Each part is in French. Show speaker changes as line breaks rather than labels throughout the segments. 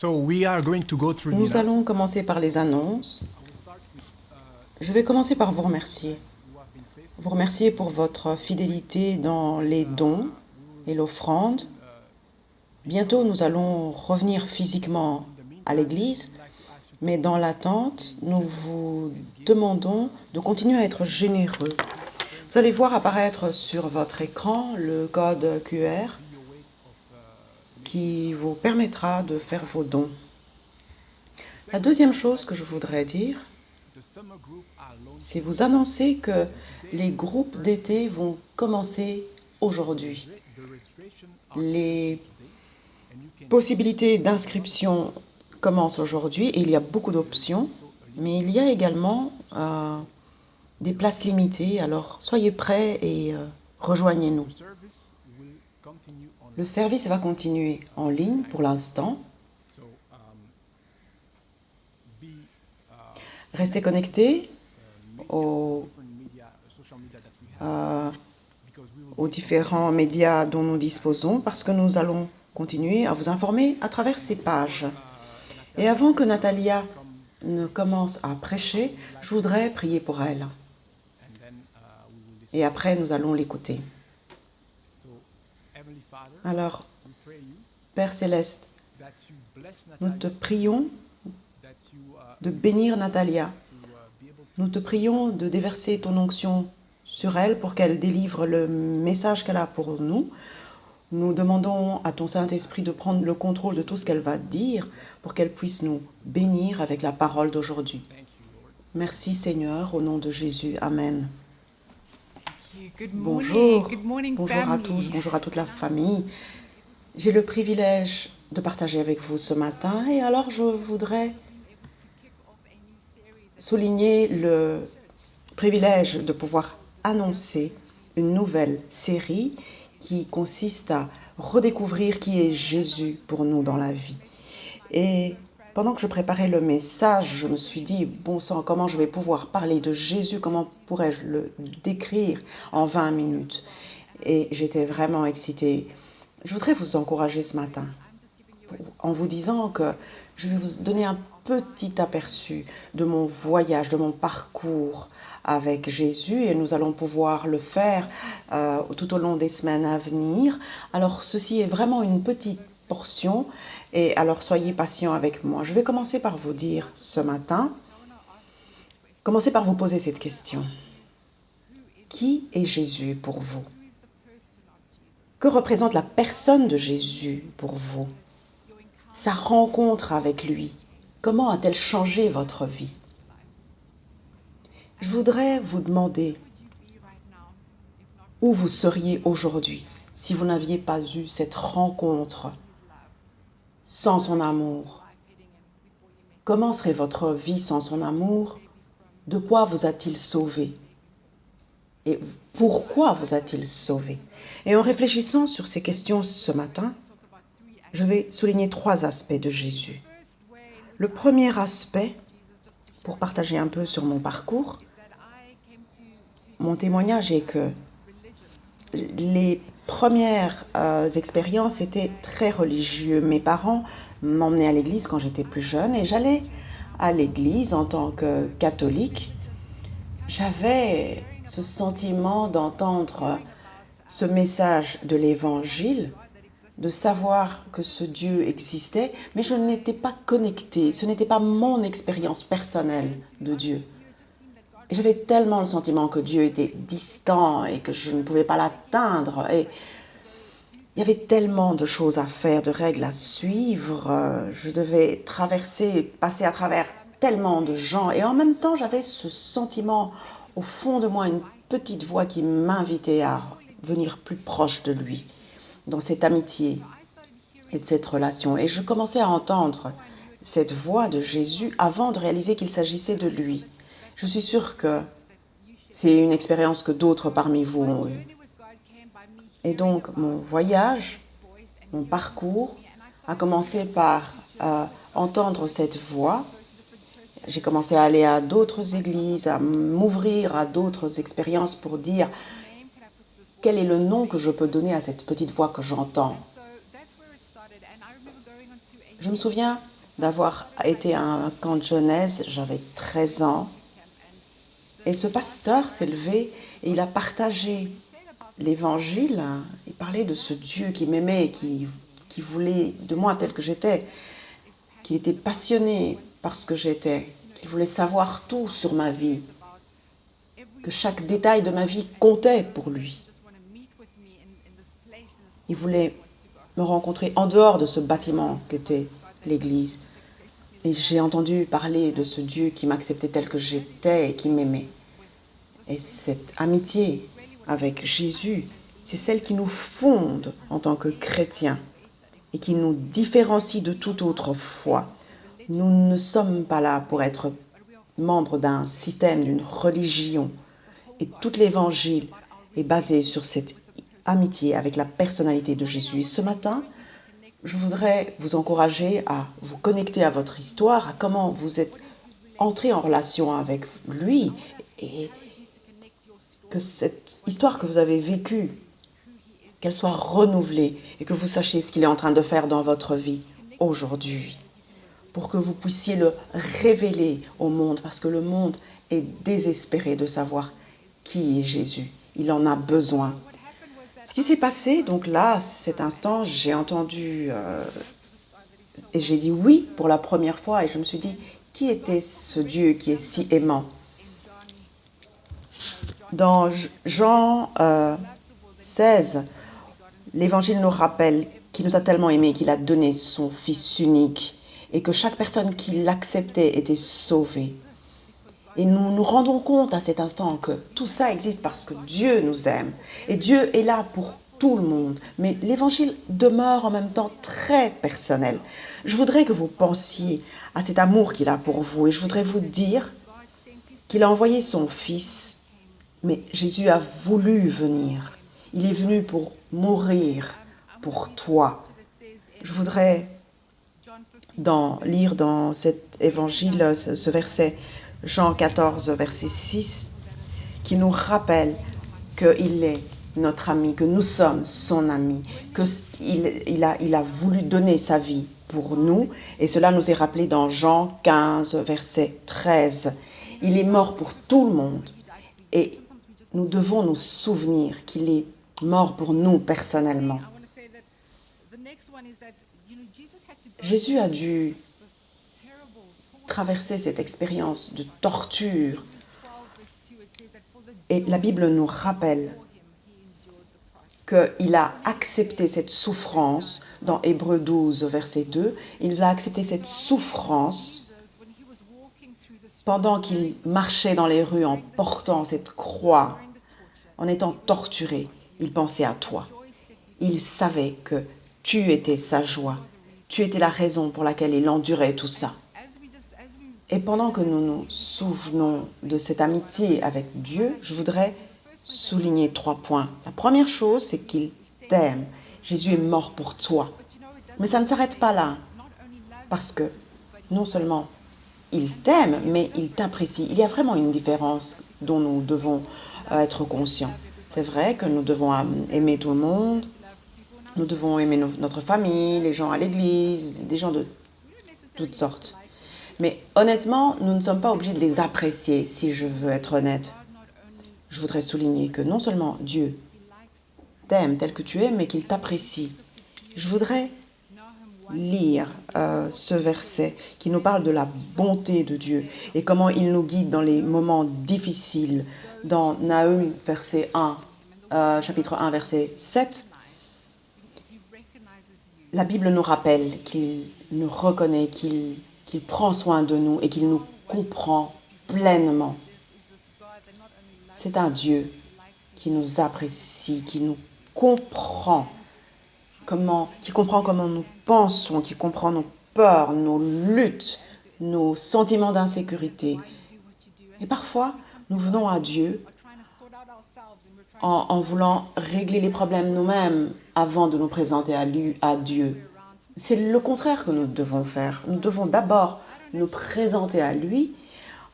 Nous allons commencer par les annonces. Je vais commencer par vous remercier. Vous remercier pour votre fidélité dans les dons et l'offrande. Bientôt, nous allons revenir physiquement à l'église, mais dans l'attente, nous vous demandons de continuer à être généreux. Vous allez voir apparaître sur votre écran le code QR qui vous permettra de faire vos dons. La deuxième chose que je voudrais dire, c'est vous annoncer que les groupes d'été vont commencer aujourd'hui. Les possibilités d'inscription commencent aujourd'hui et il y a beaucoup d'options, mais il y a également des places limitées, alors soyez prêts et rejoignez-nous. Le service va continuer en ligne pour l'instant. Restez connectés aux différents médias dont nous disposons parce que nous allons continuer à vous informer à travers ces pages. Et avant que Natalia ne commence à prêcher, je voudrais prier pour elle. Et après, nous allons l'écouter. Alors, Père Céleste, nous te prions de bénir Natalia. Nous te prions de déverser ton onction sur elle pour qu'elle délivre le message qu'elle a pour nous. Nous demandons à ton Saint-Esprit de prendre le contrôle de tout ce qu'elle va dire pour qu'elle puisse nous bénir avec la parole d'aujourd'hui. Merci Seigneur, au nom de Jésus. Amen. Bonjour, bonjour à tous, bonjour à toute la famille. J'ai le privilège de partager avec vous ce matin et alors je voudrais souligner le privilège de pouvoir annoncer une nouvelle série qui consiste à redécouvrir qui est Jésus pour nous dans la vie. Et pendant que je préparais le message, je me suis dit, bon sang, comment je vais pouvoir parler de Jésus, comment pourrais-je le décrire en 20 minutes? Et j'étais vraiment excitée. Je voudrais vous encourager ce matin en vous disant que je vais vous donner un petit aperçu de mon voyage, de mon parcours avec Jésus et nous allons pouvoir le faire tout au long des semaines à venir. Alors ceci est vraiment une petite portion et alors soyez patients avec moi. Je vais commencer par vous dire ce matin, commencez par vous poser cette question. Qui est Jésus pour vous? Que représente la personne de Jésus pour vous? Sa rencontre avec lui, comment a-t-elle changé votre vie? Je voudrais vous demander où vous seriez aujourd'hui si vous n'aviez pas eu cette rencontre sans son amour. Comment serait votre vie sans son amour? De quoi vous a-t-il sauvé? Et pourquoi vous a-t-il sauvé? Et en réfléchissant sur ces questions ce matin, je vais souligner 3 aspects de Jésus. Le premier aspect, pour partager un peu sur mon parcours, mon témoignage est que les premières expériences étaient très religieuses. Mes parents m'emmenaient à l'église quand j'étais plus jeune et j'allais à l'église en tant que catholique. J'avais ce sentiment d'entendre ce message de l'évangile, de savoir que ce Dieu existait, mais je n'étais pas connectée, ce n'était pas mon expérience personnelle de Dieu. Et j'avais tellement le sentiment que Dieu était distant et que je ne pouvais pas l'atteindre. Et il y avait tellement de choses à faire, de règles à suivre. Je devais traverser, passer à travers tellement de gens. Et en même temps, j'avais ce sentiment au fond de moi, une petite voix qui m'invitait à venir plus proche de lui, dans cette amitié et de cette relation. Et je commençais à entendre cette voix de Jésus avant de réaliser qu'il s'agissait de lui. Je suis sûre que c'est une expérience que d'autres parmi vous ont eue. Et donc, mon voyage, mon parcours a commencé par entendre cette voix. J'ai commencé à aller à d'autres églises, à m'ouvrir à d'autres expériences pour dire quel est le nom que je peux donner à cette petite voix que j'entends. Je me souviens d'avoir été à un camp de jeunesse, j'avais 13 ans, et ce pasteur s'est levé et il a partagé l'évangile. Il parlait de ce Dieu qui m'aimait, qui voulait de moi tel que j'étais, qui était passionné par ce que j'étais, qu'il voulait savoir tout sur ma vie, que chaque détail de ma vie comptait pour lui. Il voulait me rencontrer en dehors de ce bâtiment qu'était l'église. Et j'ai entendu parler de ce Dieu qui m'acceptait tel que j'étais et qui m'aimait. Et cette amitié avec Jésus, c'est celle qui nous fonde en tant que chrétiens et qui nous différencie de toute autre foi. Nous ne sommes pas là pour être membres d'un système, d'une religion. Et tout l'évangile est basé sur cette amitié avec la personnalité de Jésus. Et ce matin, je voudrais vous encourager à vous connecter à votre histoire, à comment vous êtes entré en relation avec lui et que cette histoire que vous avez vécue, qu'elle soit renouvelée et que vous sachiez ce qu'il est en train de faire dans votre vie aujourd'hui, pour que vous puissiez le révéler au monde, parce que le monde est désespéré de savoir qui est Jésus. Il en a besoin. Ce qui s'est passé, donc là, cet instant, j'ai entendu et j'ai dit oui pour la première fois et je me suis dit, qui était ce Dieu qui est si aimant? Dans Jean 16, l'Évangile nous rappelle qu'il nous a tellement aimés qu'il a donné son Fils unique et que chaque personne qui l'acceptait était sauvée. Et nous nous rendons compte à cet instant que tout ça existe parce que Dieu nous aime. Et Dieu est là pour tout le monde. Mais l'Évangile demeure en même temps très personnel. Je voudrais que vous pensiez à cet amour qu'il a pour vous. Et je voudrais vous dire qu'il a envoyé son Fils. Mais Jésus a voulu venir. Il est venu pour mourir pour toi. Je voudrais lire dans cet évangile ce verset, Jean 14, verset 6, qui nous rappelle qu'il est notre ami, que nous sommes son ami, qu'il a voulu donner sa vie pour nous. Et cela nous est rappelé dans Jean 15, verset 13. Il est mort pour tout le monde. Et nous devons nous souvenir qu'il est mort pour nous personnellement. Jésus a dû traverser cette expérience de torture. Et la Bible nous rappelle qu'il a accepté cette souffrance dans Hébreux 12, verset 2. Il a accepté cette souffrance pendant qu'il marchait dans les rues en portant cette croix, en étant torturé. Il pensait à toi. Il savait que tu étais sa joie. Tu étais la raison pour laquelle il endurait tout ça. Et pendant que nous nous souvenons de cette amitié avec Dieu, je voudrais souligner 3 points. La première chose, c'est qu'il t'aime. Jésus est mort pour toi. Mais ça ne s'arrête pas là. Parce que non seulement il t'aime, mais il t'apprécie. Il y a vraiment une différence dont nous devons être conscients. C'est vrai que nous devons aimer tout le monde. Nous devons aimer notre famille, les gens à l'église, des gens de toutes sortes. Mais honnêtement, nous ne sommes pas obligés de les apprécier, si je veux être honnête. Je voudrais souligner que non seulement Dieu t'aime tel que tu es, mais qu'il t'apprécie. Je voudrais lire ce verset qui nous parle de la bonté de Dieu et comment il nous guide dans les moments difficiles. Dans Nahum, chapitre 1, verset 7, la Bible nous rappelle qu'il nous reconnaît, qu'il prend soin de nous et qu'il nous comprend pleinement. C'est un Dieu qui nous apprécie, qui nous comprend, qui comprend comment nous pensons, qui comprend nos peurs, nos luttes, nos sentiments d'insécurité. Et parfois, nous venons à Dieu en voulant régler les problèmes nous-mêmes avant de nous présenter à Dieu. C'est le contraire que nous devons faire. Nous devons d'abord nous présenter à lui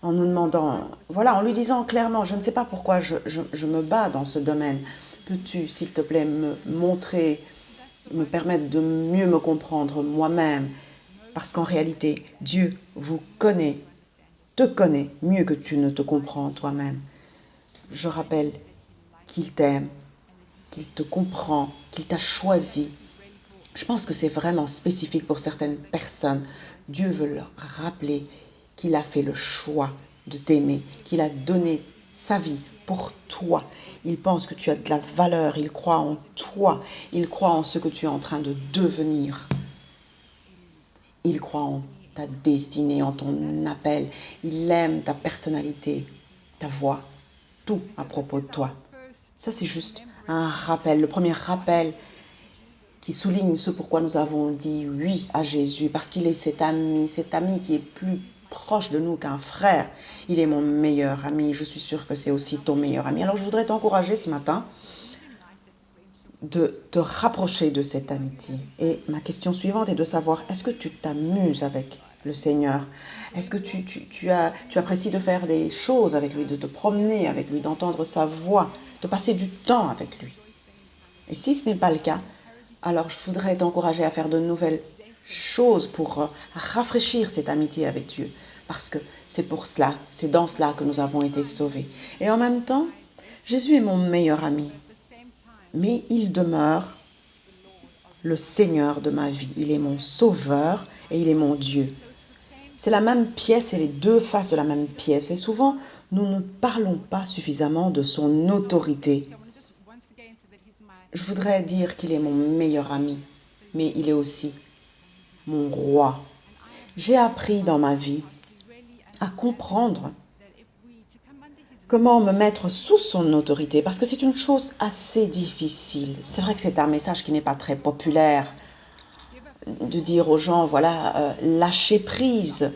en nous demandant, en lui disant clairement, je ne sais pas pourquoi je me bats dans ce domaine. Peux-tu, s'il te plaît, me montrer, me permettre de mieux me comprendre moi-même? Parce qu'en réalité, Dieu vous connaît, te connaît mieux que tu ne te comprends toi-même. Je rappelle qu'il t'aime, qu'il te comprend, qu'il t'a choisi. Je pense que c'est vraiment spécifique pour certaines personnes. Dieu veut leur rappeler qu'il a fait le choix de t'aimer, qu'il a donné sa vie pour toi. Il pense que tu as de la valeur, il croit en toi, il croit en ce que tu es en train de devenir. Il croit en ta destinée, en ton appel. Il aime ta personnalité, ta voix, tout à propos de toi. Ça, c'est juste un rappel, le premier rappel qui souligne ce pourquoi nous avons dit oui à Jésus, parce qu'il est cet ami qui est plus proche de nous qu'un frère. Il est mon meilleur ami, je suis sûre que c'est aussi ton meilleur ami. Alors je voudrais t'encourager ce matin de te rapprocher de cette amitié. Et ma question suivante est de savoir, est-ce que tu t'amuses avec le Seigneur? Est-ce que tu apprécies de faire des choses avec lui, de te promener avec lui, d'entendre sa voix, de passer du temps avec lui? Et si ce n'est pas le cas, alors je voudrais t'encourager à faire de nouvelles choses pour rafraîchir cette amitié avec Dieu. Parce que c'est pour cela, c'est dans cela que nous avons été sauvés. Et en même temps, Jésus est mon meilleur ami. Mais il demeure le Seigneur de ma vie. Il est mon sauveur et il est mon Dieu. C'est la même pièce et les deux faces de la même pièce. Et souvent, nous ne parlons pas suffisamment de son autorité. Je voudrais dire qu'il est mon meilleur ami, mais il est aussi mon roi. J'ai appris dans ma vie à comprendre comment me mettre sous son autorité, parce que c'est une chose assez difficile. C'est vrai que c'est un message qui n'est pas très populaire, de dire aux gens, voilà, lâchez prise,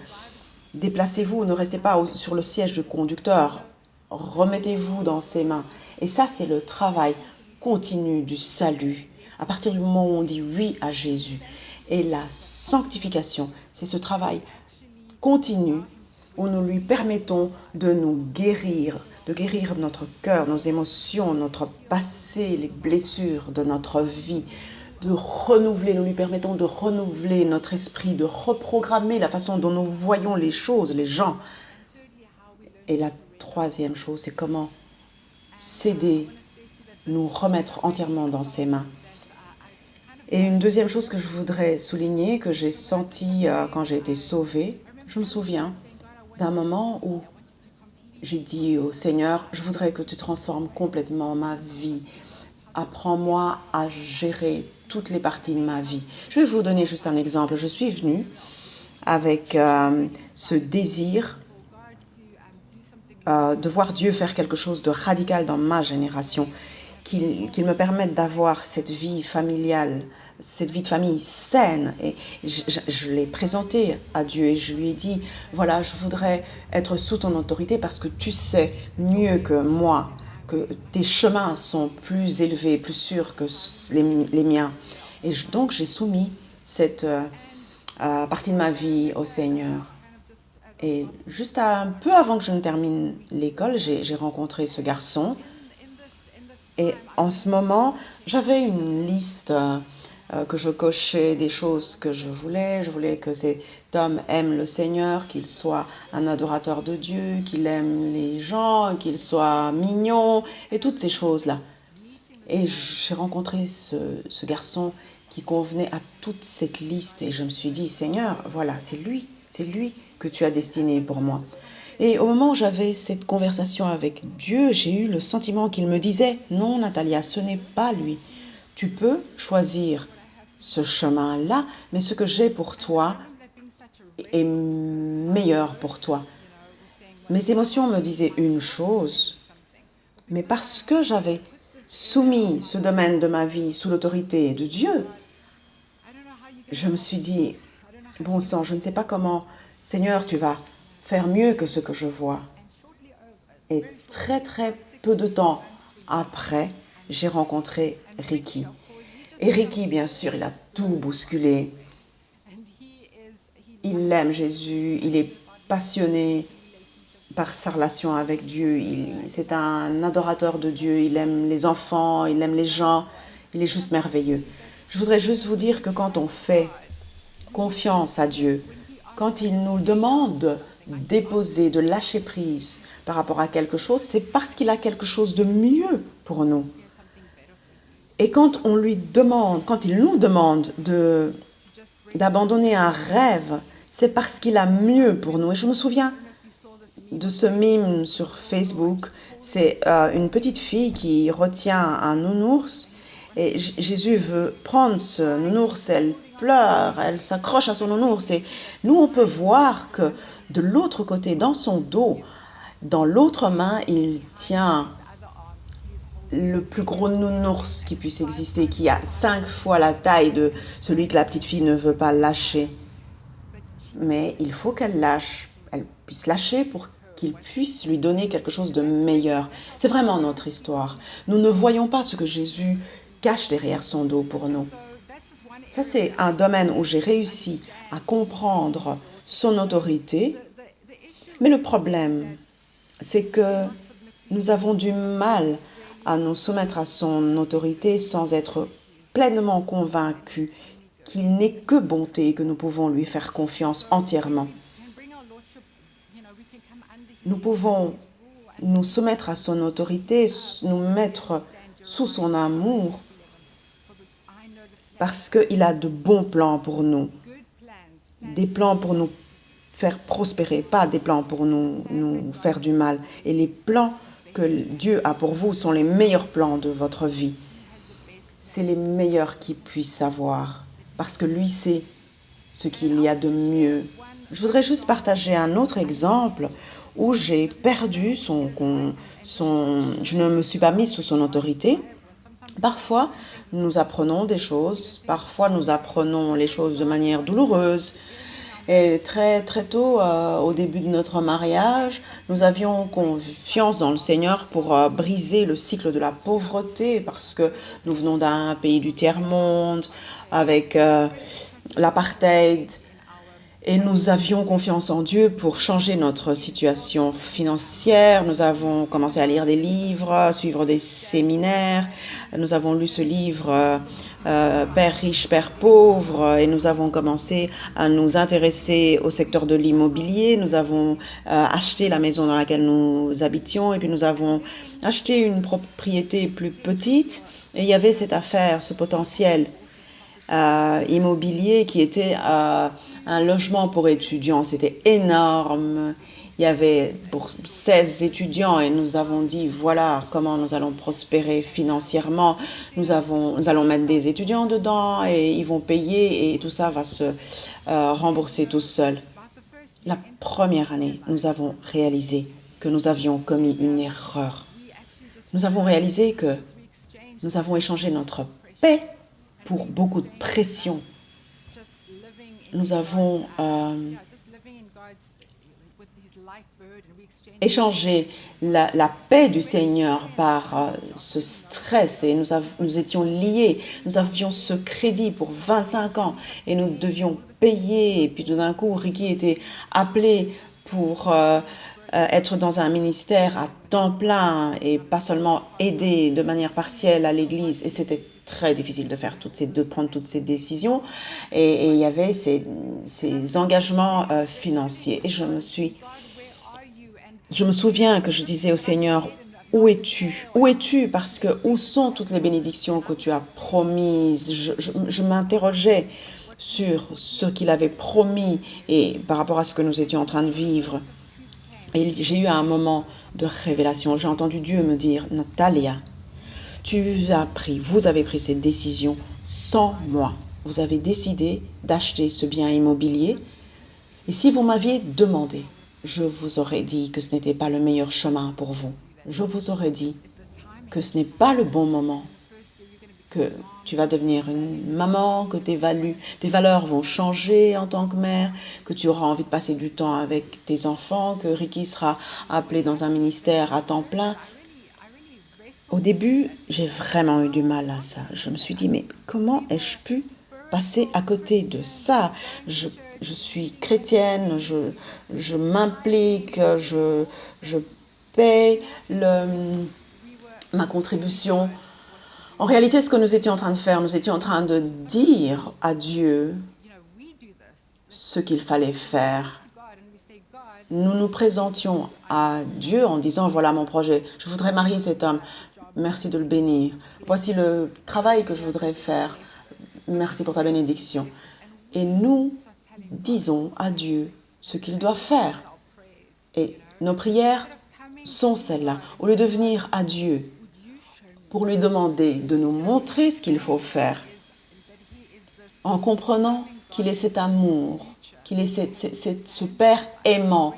déplacez-vous, ne restez pas sur le siège du conducteur, remettez-vous dans ses mains. Et ça, c'est le travail continu du salut. À partir du moment où on dit oui à Jésus. Et la sanctification, c'est ce travail continu où nous lui permettons de nous guérir, de guérir notre cœur, nos émotions, notre passé, les blessures de notre vie, de renouveler, nous lui permettons de renouveler notre esprit, de reprogrammer la façon dont nous voyons les choses, les gens. Et la troisième chose, c'est comment céder, nous remettre entièrement dans ses mains. Et une deuxième chose que je voudrais souligner, que j'ai senti quand j'ai été sauvée, je me souviens d'un moment où j'ai dit au Seigneur, je voudrais que tu transformes complètement ma vie. Apprends-moi à gérer toutes les parties de ma vie. Je vais vous donner juste un exemple. Je suis venue avec ce désir de voir Dieu faire quelque chose de radical dans ma génération, qu'il me permette d'avoir cette vie familiale, cette vie de famille saine. Et je l'ai présenté à Dieu et je lui ai dit, voilà, je voudrais être sous ton autorité parce que tu sais mieux que moi que tes chemins sont plus élevés, plus sûrs que les miens. Et donc j'ai soumis cette partie de ma vie au Seigneur. Et juste un peu avant que je ne termine l'école, j'ai rencontré ce garçon. Et en ce moment, j'avais une liste que je cochais des choses que je voulais. Je voulais que cet homme aime le Seigneur, qu'il soit un adorateur de Dieu, qu'il aime les gens, qu'il soit mignon, et toutes ces choses-là. Et j'ai rencontré ce garçon qui convenait à toute cette liste. Et je me suis dit, Seigneur, voilà, c'est lui que tu as destiné pour moi. Et au moment où j'avais cette conversation avec Dieu, j'ai eu le sentiment qu'il me disait, non Natalia, ce n'est pas lui. Tu peux choisir ce chemin-là, mais ce que j'ai pour toi est meilleur pour toi. Mes émotions me disaient une chose, mais parce que j'avais soumis ce domaine de ma vie sous l'autorité de Dieu, je me suis dit, bon sang, je ne sais pas comment, Seigneur, tu vas faire mieux que ce que je vois. Et très peu de temps après, j'ai rencontré Ricky. Et Ricky, bien sûr, il a tout bousculé. Il aime Jésus, il est passionné par sa relation avec Dieu. C'est un adorateur de Dieu, il aime les enfants, il aime les gens, il est juste merveilleux. Je voudrais juste vous dire que quand on fait confiance à Dieu, quand il nous demande de déposer, de lâcher prise par rapport à quelque chose, c'est parce qu'il a quelque chose de mieux pour nous. Et quand il nous demande d'abandonner un rêve, c'est parce qu'il a mieux pour nous. Et je me souviens de ce meme sur Facebook. C'est une petite fille qui retient un nounours et Jésus veut prendre ce nounours, elle pleure, elle s'accroche à son nounours et nous on peut voir que de l'autre côté, dans son dos, dans l'autre main, il tient le plus gros nounours qui puisse exister, qui a 5 fois la taille de celui que la petite fille ne veut pas lâcher. Mais il faut qu'elle puisse lâcher pour qu'il puisse lui donner quelque chose de meilleur. C'est vraiment notre histoire. Nous ne voyons pas ce que Jésus cache derrière son dos pour nous. Ça, c'est un domaine où j'ai réussi à comprendre son autorité. Mais le problème, c'est que nous avons du mal à nous soumettre à son autorité sans être pleinement convaincus qu'il n'est que bonté et que nous pouvons lui faire confiance entièrement. Nous pouvons nous soumettre à son autorité, nous mettre sous son amour, parce qu'il a de bons plans pour nous. Des plans pour nous faire prospérer, pas des plans pour nous faire du mal. Et les plans que Dieu a pour vous sont les meilleurs plans de votre vie. C'est les meilleurs qu'il puisse avoir, parce que lui sait ce qu'il y a de mieux. Je voudrais juste partager un autre exemple où j'ai perdu je ne me suis pas mise sous son autorité. Parfois, nous apprenons des choses, parfois nous apprenons les choses de manière douloureuse. Et très très tôt, au début de notre mariage, nous avions confiance dans le Seigneur pour briser le cycle de la pauvreté, parce que nous venons d'un pays du tiers-monde, avec l'apartheid, et nous avions confiance en Dieu pour changer notre situation financière. Nous avons commencé à lire des livres, à suivre des séminaires. Nous avons lu ce livre Père riche, Père pauvre, et nous avons commencé à nous intéresser au secteur de l'immobilier. Nous avons acheté la maison dans laquelle nous habitions, et puis nous avons acheté une propriété plus petite. Et il y avait cette affaire, ce potentiel immobilier qui était un logement pour étudiants. C'était énorme. Il y avait pour 16 étudiants et nous avons dit voilà comment nous allons prospérer financièrement. Nous allons mettre des étudiants dedans et ils vont payer et tout ça va se rembourser tout seul. La première année, nous avons réalisé que nous avions commis une erreur. Nous avons réalisé que nous avons échangé notre paix pour beaucoup de pression. Nous avons échangé la paix du Seigneur par ce stress et nous étions liés. Nous avions ce crédit pour 25 ans et nous devions payer. Et puis tout d'un coup, Ricky était appelé pour être dans un ministère à temps plein et pas seulement aider de manière partielle à l'église. Et c'était très difficile de prendre toutes ces décisions. Et il y avait ces engagements financiers. Et je me souviens que je disais au Seigneur, où es-tu? Où es-tu? Parce que où sont toutes les bénédictions que tu as promises? Je m'interrogeais sur ce qu'il avait promis et par rapport à ce que nous étions en train de vivre. Et j'ai eu un moment de révélation. J'ai entendu Dieu me dire, Natalia, vous avez pris cette décision sans moi. Vous avez décidé d'acheter ce bien immobilier. Et si vous m'aviez demandé, je vous aurais dit que ce n'était pas le meilleur chemin pour vous. Je vous aurais dit que ce n'est pas le bon moment, que tu vas devenir une maman, que tes valeurs vont changer en tant que mère, que tu auras envie de passer du temps avec tes enfants, que Ricky sera appelé dans un ministère à temps plein. Au début, j'ai vraiment eu du mal à ça. Je me suis dit, mais comment ai-je pu passer à côté de ça? Je suis chrétienne, je m'implique, je paie ma contribution. En réalité, ce que nous étions en train de faire, nous étions en train de dire à Dieu, ce qu'il fallait faire. Nous nous présentions à Dieu en disant, voilà mon projet, je voudrais marier cet homme, merci de le bénir. Voici le travail que je voudrais faire, merci pour ta bénédiction. Et nous disons à Dieu ce qu'il doit faire. Et nos prières sont celles-là. Au lieu de venir à Dieu pour lui demander de nous montrer ce qu'il faut faire, en comprenant qu'il est cet amour, qu'il est ce Père aimant,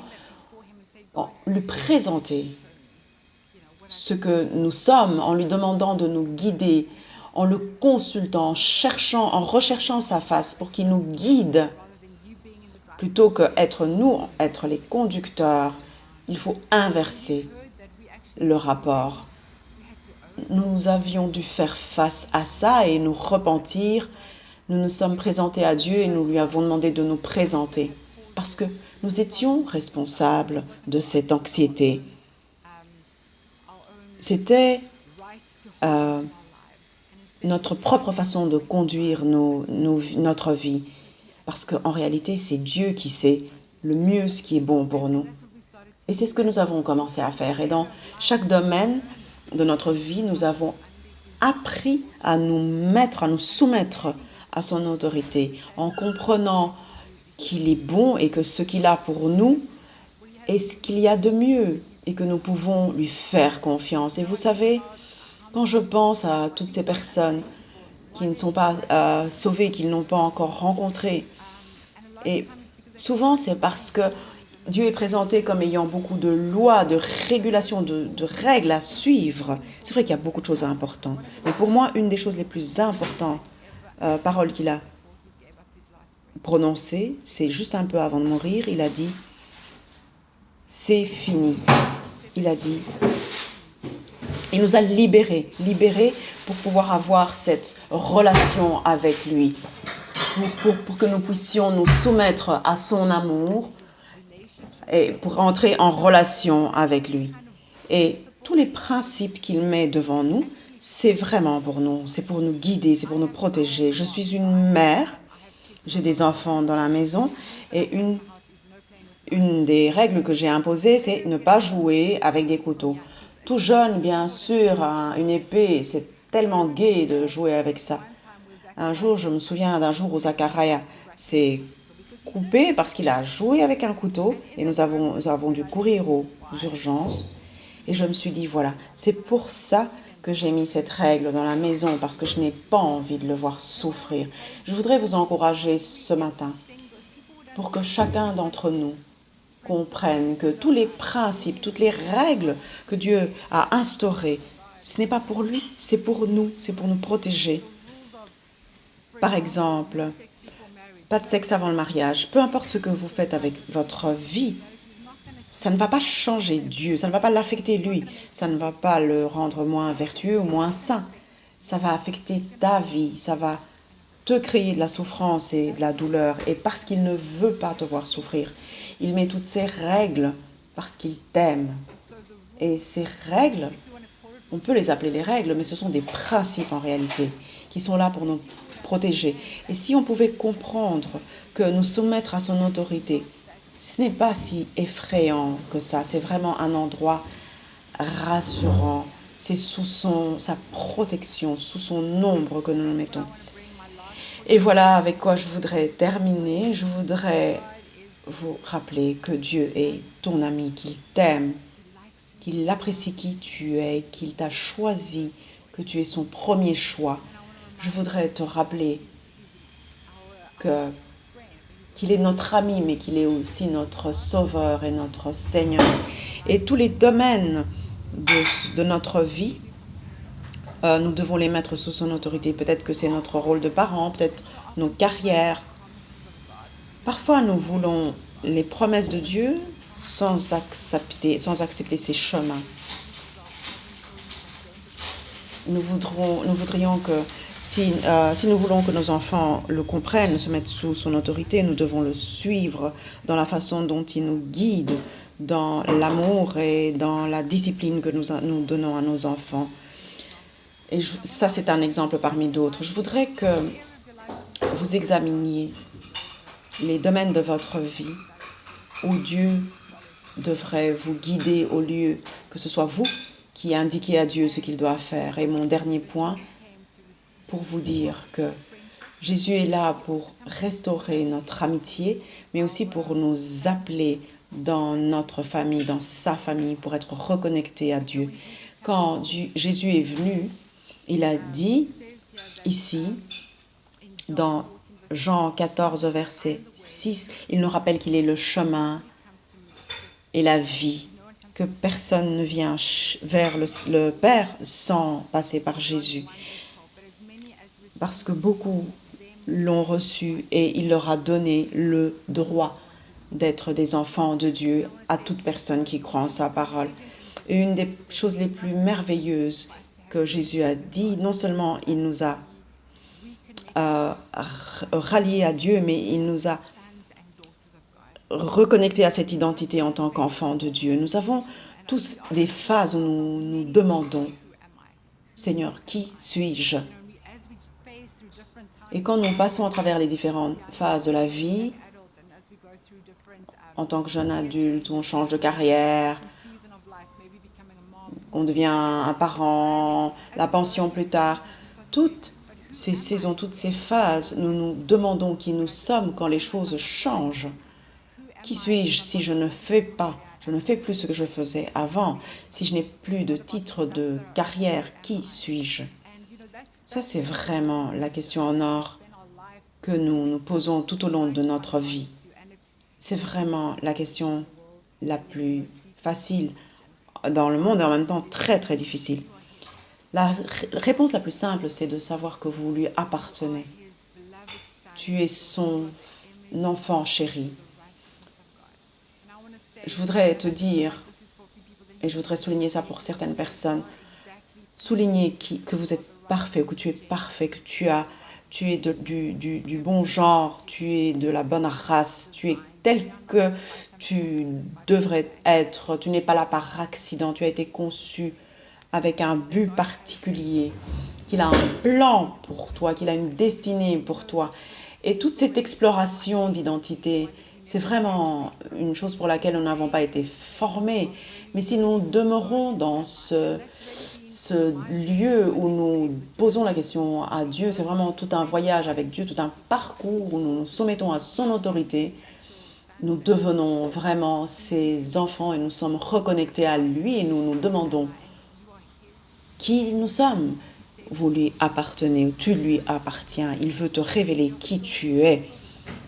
lui présenter ce que nous sommes, en lui demandant de nous guider, en le consultant, en recherchant sa face pour qu'il nous guide, plutôt qu'être nous, être les conducteurs. Il faut inverser le rapport. Nous avions dû faire face à ça et nous repentir. Nous nous sommes présentés à Dieu et nous lui avons demandé de nous présenter parce que nous étions responsables de cette anxiété. C'était notre propre façon de conduire notre vie parce qu'en réalité, c'est Dieu qui sait le mieux ce qui est bon pour nous. Et c'est ce que nous avons commencé à faire. Et dans chaque domaine de notre vie, nous avons appris à nous soumettre à son autorité, en comprenant qu'il est bon et que ce qu'il a pour nous est ce qu'il y a de mieux et que nous pouvons lui faire confiance. Et vous savez, quand je pense à toutes ces personnes qui ne sont pas sauvées, qui ne l'ont pas encore rencontré, et souvent c'est parce que Dieu est présenté comme ayant beaucoup de lois, de régulations, de règles à suivre. C'est vrai qu'il y a beaucoup de choses importantes. Mais pour moi, une des choses les plus importantes, paroles qu'il a prononcées, c'est juste un peu avant de mourir, il a dit « c'est fini ». Il a dit, il nous a libérés pour pouvoir avoir cette relation avec lui, pour que nous puissions nous soumettre à son amour, et pour entrer en relation avec lui. Et tous les principes qu'il met devant nous, c'est vraiment pour nous, c'est pour nous guider, c'est pour nous protéger. Je suis une mère, j'ai des enfants dans la maison et une des règles que j'ai imposées, c'est ne pas jouer avec des couteaux. Tout jeune, bien sûr, une épée, c'est tellement gai de jouer avec ça. Un jour, je me souviens d'un jour où Zachariah s'est coupé parce qu'il a joué avec un couteau et nous avons dû courir aux urgences. Et je me suis dit, voilà, c'est pour ça que j'ai mis cette règle dans la maison, parce que je n'ai pas envie de le voir souffrir. Je voudrais vous encourager ce matin pour que chacun d'entre nous comprenne que tous les principes, toutes les règles que Dieu a instaurées, ce n'est pas pour lui, c'est pour nous protéger. Par exemple, pas de sexe avant le mariage. Peu importe ce que vous faites avec votre vie, ça ne va pas changer Dieu, ça ne va pas l'affecter lui, ça ne va pas le rendre moins vertueux ou moins saint. Ça va affecter ta vie, ça va te créer de la souffrance et de la douleur. Et parce qu'il ne veut pas te voir souffrir, il met toutes ces règles parce qu'il t'aime. Et ces règles, on peut les appeler les règles, mais ce sont des principes en réalité qui sont là pour nous protéger. Et si on pouvait comprendre que nous soumettre à son autorité, ce n'est pas si effrayant que ça, c'est vraiment un endroit rassurant. C'est sous sa protection, sous son ombre que nous nous mettons. Et voilà avec quoi je voudrais terminer. Je voudrais vous rappeler que Dieu est ton ami, qu'il t'aime, qu'il apprécie qui tu es, qu'il t'a choisi, que tu es son premier choix. Je voudrais te rappeler qu'il est notre ami, mais qu'il est aussi notre sauveur et notre Seigneur. Et tous les domaines de notre vie, nous devons les mettre sous son autorité. Peut-être que c'est notre rôle de parent, peut-être nos carrières. Parfois, nous voulons les promesses de Dieu sans accepter ses chemins. Nous voudrions que si nous voulons que nos enfants le comprennent, se mettent sous son autorité, nous devons le suivre dans la façon dont il nous guide, dans l'amour et dans la discipline que nous donnons à nos enfants. Et ça, c'est un exemple parmi d'autres. Je voudrais que vous examiniez les domaines de votre vie où Dieu devrait vous guider au lieu que ce soit vous qui indiquez à Dieu ce qu'il doit faire. Et mon dernier point, pour vous dire que Jésus est là pour restaurer notre amitié, mais aussi pour nous appeler dans notre famille, dans sa famille, pour être reconnecté à Dieu. Quand Jésus est venu, il a dit ici, dans Jean 14, verset 6, il nous rappelle qu'il est le chemin et la vie, que personne ne vient vers le Père sans passer par Jésus. Parce que beaucoup l'ont reçu et il leur a donné le droit d'être des enfants de Dieu à toute personne qui croit en sa parole. Et une des choses les plus merveilleuses que Jésus a dit, non seulement il nous a ralliés à Dieu, mais il nous a reconnectés à cette identité en tant qu'enfants de Dieu. Nous avons tous des phases où nous nous demandons, Seigneur, qui suis-je? Et quand nous passons à travers les différentes phases de la vie, en tant que jeune adulte, on change de carrière, on devient un parent, la pension plus tard, toutes ces saisons, toutes ces phases, nous nous demandons qui nous sommes quand les choses changent. Qui suis-je si je ne fais plus ce que je faisais avant, si je n'ai plus de titre de carrière, qui suis-je? Ça, c'est vraiment la question en or que nous nous posons tout au long de notre vie. C'est vraiment la question la plus facile dans le monde et en même temps très, très difficile. La réponse la plus simple, c'est de savoir que vous lui appartenez. Tu es son enfant chéri. Je voudrais te dire, et je voudrais souligner ça pour certaines personnes, souligner que vous êtes parfait, que tu es parfait, que tu es du bon genre, tu es de la bonne race, tu es tel que tu devrais être, tu n'es pas là par accident, tu as été conçu avec un but particulier, qu'il a un plan pour toi, qu'il a une destinée pour toi. Et toute cette exploration d'identité, c'est vraiment une chose pour laquelle nous n'avons pas été formés. Mais si nous demeurons dans ce lieu où nous posons la question à Dieu, c'est vraiment tout un voyage avec Dieu, tout un parcours où nous nous soumettons à son autorité. Nous devenons vraiment ses enfants et nous sommes reconnectés à lui et nous nous demandons qui nous sommes. Vous lui appartenez, tu lui appartiens. Il veut te révéler qui tu es.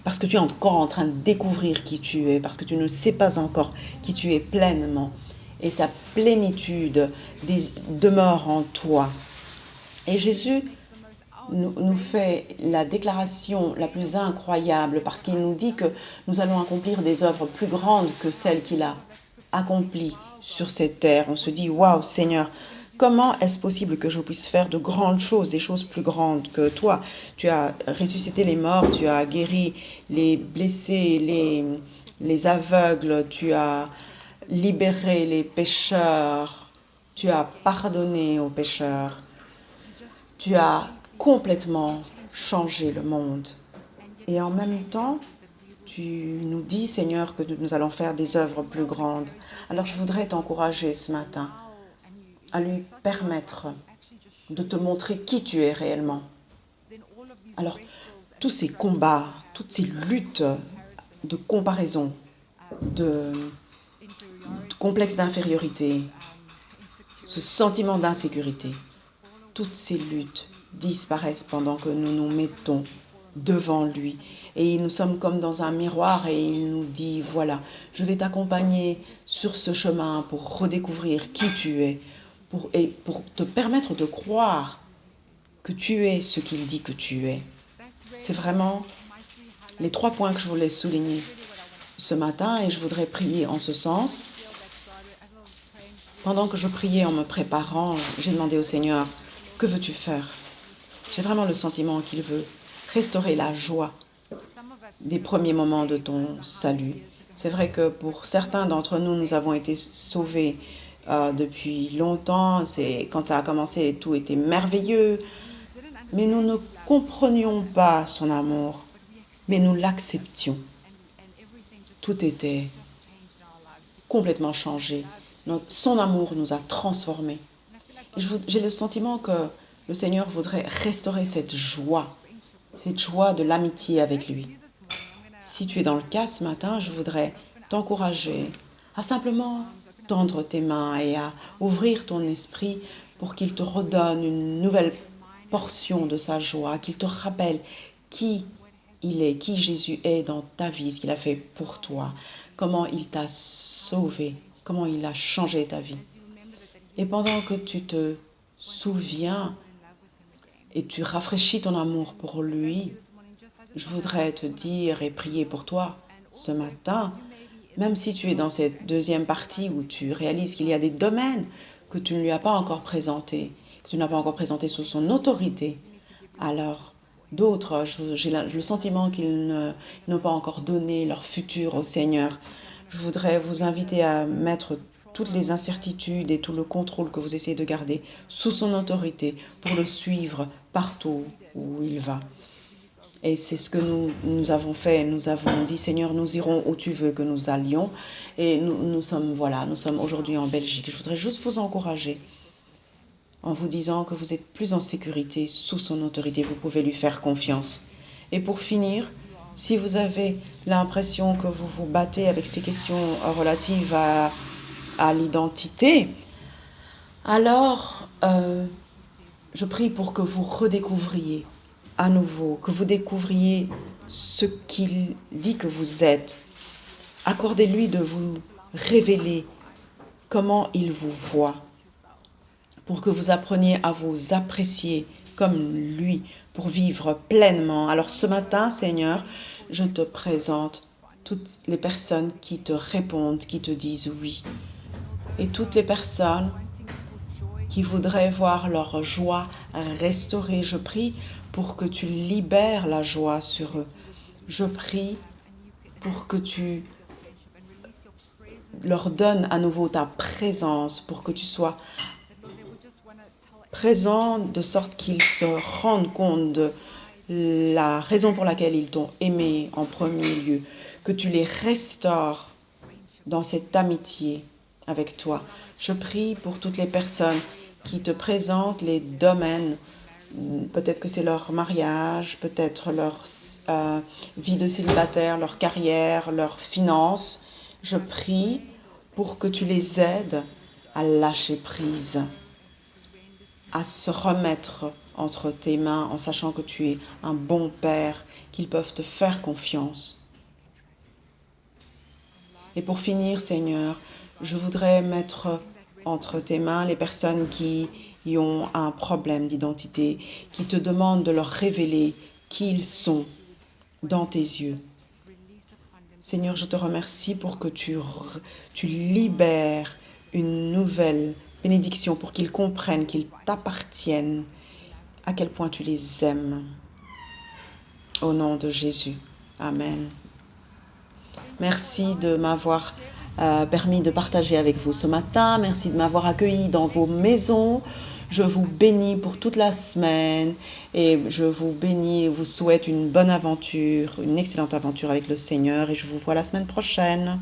Parce que tu es encore en train de découvrir qui tu es, parce que tu ne sais pas encore qui tu es pleinement. Et sa plénitude demeure en toi. Et Jésus nous fait la déclaration la plus incroyable parce qu'il nous dit que nous allons accomplir des œuvres plus grandes que celles qu'il a accomplies sur cette terre. On se dit, waouh Seigneur, comment est-ce possible que je puisse faire de grandes choses, des choses plus grandes que toi? Tu as ressuscité les morts, tu as guéri les blessés, les aveugles, tu as libéré les pécheurs, tu as pardonné aux pécheurs, tu as complètement changé le monde. Et en même temps, tu nous dis, Seigneur, que nous allons faire des œuvres plus grandes. Alors je voudrais t'encourager ce matin à lui permettre de te montrer qui tu es réellement. Alors, tous ces combats, toutes ces luttes de comparaison, de complexe d'infériorité, ce sentiment d'insécurité, toutes ces luttes disparaissent pendant que nous nous mettons devant lui. Et nous sommes comme dans un miroir et il nous dit, voilà, je vais t'accompagner sur ce chemin pour redécouvrir qui tu es, pour te permettre de croire que tu es ce qu'il dit que tu es. C'est vraiment les 3 points que je voulais souligner ce matin et je voudrais prier en ce sens. Pendant que je priais en me préparant, j'ai demandé au Seigneur, que veux-tu faire? J'ai vraiment le sentiment qu'il veut restaurer la joie des premiers moments de ton salut. C'est vrai que pour certains d'entre nous, nous avons été sauvés depuis longtemps. Quand ça a commencé, tout était merveilleux. Mais nous ne comprenions pas son amour. mais nous l'acceptions. Tout était complètement changé. Son amour nous a transformés. J'ai le sentiment que le Seigneur voudrait restaurer cette joie de l'amitié avec lui. Si tu es dans le cas ce matin, je voudrais t'encourager à simplement tendre tes mains et à ouvrir ton esprit pour qu'il te redonne une nouvelle portion de sa joie, qu'il te rappelle qui il est, qui Jésus est dans ta vie, ce qu'il a fait pour toi, comment il t'a sauvé, comment il a changé ta vie. Et pendant que tu te souviens et tu rafraîchis ton amour pour lui, je voudrais te dire et prier pour toi ce matin, même si tu es dans cette deuxième partie où tu réalises qu'il y a des domaines que tu ne lui as pas encore présentés, que tu n'as pas encore présentés sous son autorité, alors d'autres, j'ai le sentiment qu'ils n'ont pas encore donné leur futur au Seigneur. Je voudrais vous inviter à mettre toutes les incertitudes et tout le contrôle que vous essayez de garder sous son autorité pour le suivre partout où il va. Et c'est ce que nous avons fait. Nous avons dit, Seigneur, nous irons où tu veux que nous allions. Et nous sommes aujourd'hui en Belgique. Je voudrais juste vous encourager en vous disant que vous êtes plus en sécurité sous son autorité. Vous pouvez lui faire confiance. Et pour finir, si vous avez l'impression que vous vous battez avec ces questions relatives à l'identité, alors je prie pour que vous redécouvriez à nouveau, que vous découvriez ce qu'il dit que vous êtes. Accordez-lui de vous révéler comment il vous voit, pour que vous appreniez à vous apprécier comme lui, pour vivre pleinement. Alors ce matin, Seigneur, je te présente toutes les personnes qui te répondent, qui te disent oui. Et toutes les personnes qui voudraient voir leur joie restaurée, je prie pour que tu libères la joie sur eux. Je prie pour que tu leur donnes à nouveau ta présence, pour que tu sois présent de sorte qu'ils se rendent compte de la raison pour laquelle ils t'ont aimé en premier lieu, que tu les restaures dans cette amitié avec toi. Je prie pour toutes les personnes qui te présentent les domaines. Peut-être que c'est leur mariage, peut-être leur vie de célibataire, leur carrière, leurs finances. Je prie pour que tu les aides à lâcher prise, à se remettre entre tes mains en sachant que tu es un bon père, qu'ils peuvent te faire confiance. Et pour finir, Seigneur, je voudrais mettre entre tes mains les personnes qui ont un problème d'identité, qui te demandent de leur révéler qui ils sont dans tes yeux. Seigneur, je te remercie pour que tu libères une nouvelle bénédiction pour qu'ils comprennent, qu'ils t'appartiennent, à quel point tu les aimes. Au nom de Jésus. Amen. Merci de m'avoir permis de partager avec vous ce matin. Merci de m'avoir accueilli dans vos maisons. Je vous bénis pour toute la semaine et je vous bénis et vous souhaite une bonne aventure, une excellente aventure avec le Seigneur et je vous vois la semaine prochaine.